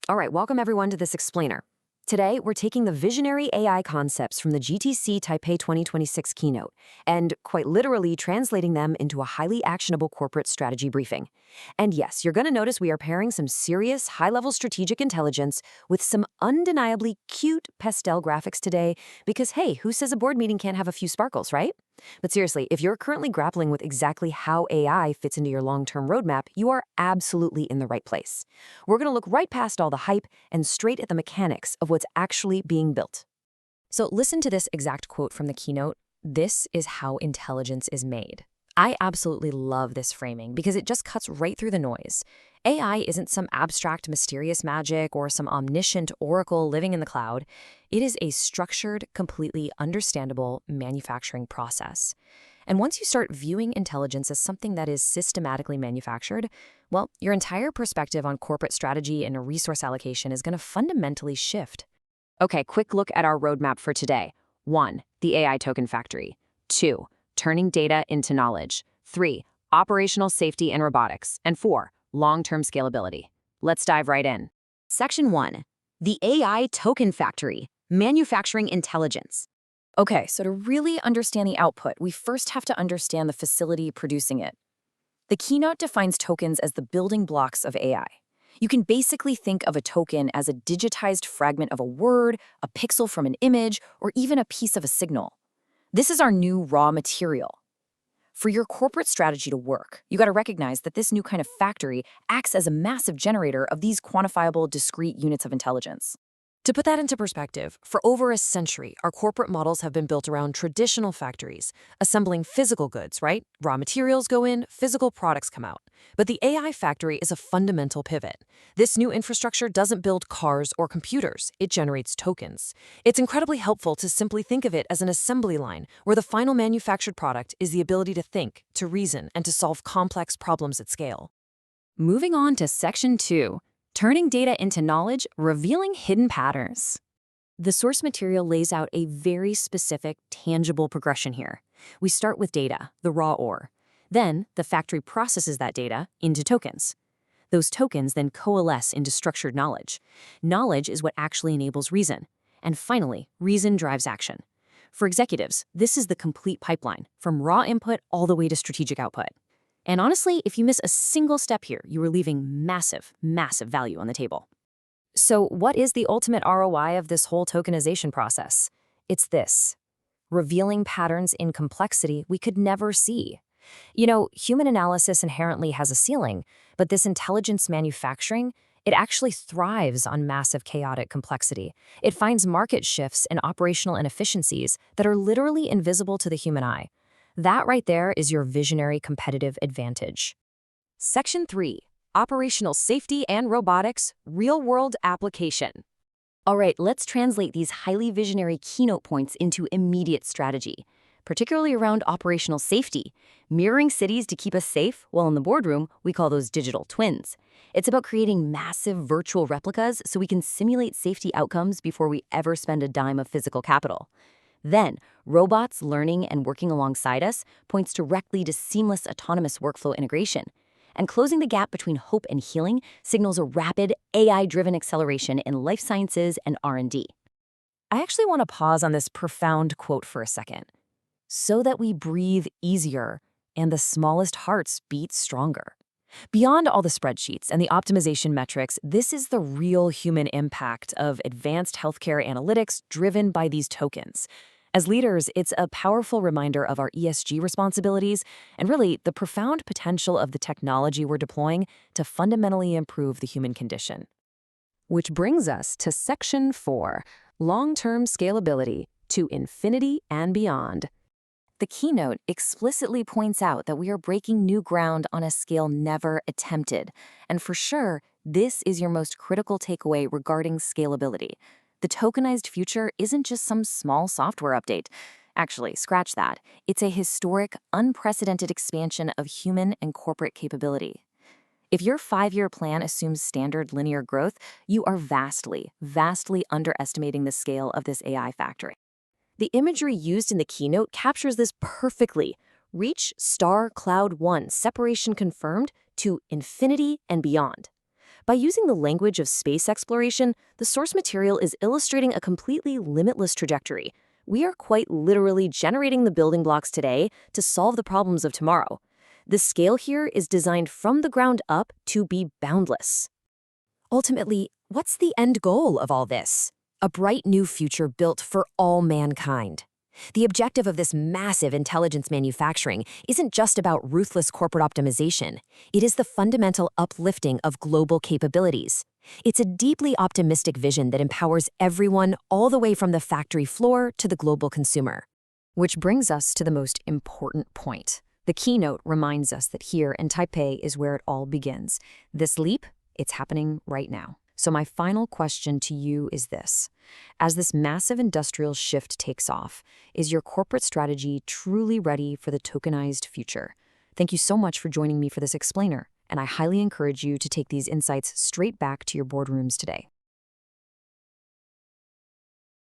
All right, welcome everyone to this explainer. Today, we're taking the visionary AI concepts from the GTC Taipei 2026 keynote and quite literally translating them into a highly actionable corporate strategy briefing. And yes, you're going to notice we are pairing some serious, high-level strategic intelligence with some undeniably cute pastel graphics today because, hey, who says a board meeting can't have a few sparkles, right? But seriously, if you're currently grappling with exactly how AI fits into your long-term roadmap, you are absolutely in the right place. We're going to look right past all the hype and straight at the mechanics of what's actually being built. So listen to this exact quote from the keynote. This is how intelligence is made. I absolutely love this framing because it just cuts right through the noise. AI isn't some abstract, mysterious magic or some omniscient oracle living in the cloud. It is a structured, completely understandable manufacturing process. And once you start viewing intelligence as something that is systematically manufactured, well, your entire perspective on corporate strategy and resource allocation is going to fundamentally shift. Okay, quick look at our roadmap for today. 1. The AI token factory. 2. Turning data into knowledge. 3. Operational safety and robotics. And 4. Long-term scalability. Let's dive right in. Section 1. The AI token factory. Manufacturing intelligence. Okay, so to really understand the output, we first have to understand the facility producing it. The keynote defines tokens as the building blocks of AI. You can basically think of a token as a digitized fragment of a word, a pixel from an image, or even a piece of a signal. This is our new raw material. For your corporate strategy to work, you got to recognize that this new kind of factory acts as a massive generator of these quantifiable, discrete units of intelligence. To put that into perspective, for over a century, our corporate models have been built around traditional factories, assembling physical goods, right? Raw materials go in, physical products come out. But the AI factory is a fundamental pivot. This new infrastructure doesn't build cars or computers, it generates tokens. It's incredibly helpful to simply think of it as an assembly line, where the final manufactured product is the ability to think, to reason, and to solve complex problems at scale. Moving on to Section 2. Turning data into knowledge, revealing hidden patterns. The source material lays out a very specific, tangible progression here. We start with data, the raw ore. Then, the factory processes that data into tokens. Those tokens then coalesce into structured knowledge. Knowledge is what actually enables reason. And finally, reason drives action. For executives, this is the complete pipeline, from raw input all the way to strategic output. And honestly, if you miss a single step here, you are leaving massive, massive value on the table. So what is the ultimate ROI of this whole tokenization process? It's this: revealing patterns in complexity we could never see. You know, human analysis inherently has a ceiling, but this intelligence manufacturing, it actually thrives on massive chaotic complexity. It finds market shifts and operational inefficiencies that are literally invisible to the human eye. That right there is your visionary competitive advantage. Section 3. Operational safety and robotics, real-world application. All right, let's translate these highly visionary keynote points into immediate strategy, particularly around operational safety, mirroring cities to keep us safe, while in the boardroom, we call those digital twins. It's about creating massive virtual replicas so we can simulate safety outcomes before we ever spend a dime of physical capital. Then, robots learning and working alongside us points directly to seamless autonomous workflow integration. And closing the gap between hope and healing signals a rapid AI-driven acceleration in life sciences and R&D. I actually want to pause on this profound quote for a second. So that we breathe easier and the smallest hearts beat stronger. Beyond all the spreadsheets and the optimization metrics, this is the real human impact of advanced healthcare analytics driven by these tokens. As leaders, it's a powerful reminder of our ESG responsibilities and really the profound potential of the technology we're deploying to fundamentally improve the human condition. Which brings us to Section 4, long-term scalability to infinity and beyond. The keynote explicitly points out that we are breaking new ground on a scale never attempted. And for sure, this is your most critical takeaway regarding scalability. The tokenized future isn't just some small software update. Actually, scratch that. It's a historic, unprecedented expansion of human and corporate capability. If your 5-year plan assumes standard linear growth, you are vastly, vastly underestimating the scale of this AI factory. The imagery used in the keynote captures this perfectly. Reach star cloud 1, separation confirmed, to infinity and beyond. By using the language of space exploration, the source material is illustrating a completely limitless trajectory. We are quite literally generating the building blocks today to solve the problems of tomorrow. The scale here is designed from the ground up to be boundless. Ultimately, what's the end goal of all this? A bright new future built for all mankind. The objective of this massive intelligence manufacturing isn't just about ruthless corporate optimization. It is the fundamental uplifting of global capabilities. It's a deeply optimistic vision that empowers everyone all the way from the factory floor to the global consumer. Which brings us to the most important point. The keynote reminds us that here in Taipei is where it all begins. This leap, it's happening right now. So my final question to you is this. As this massive industrial shift takes off, is your corporate strategy truly ready for the tokenized future? Thank you so much for joining me for this explainer, and I highly encourage you to take these insights straight back to your boardrooms today.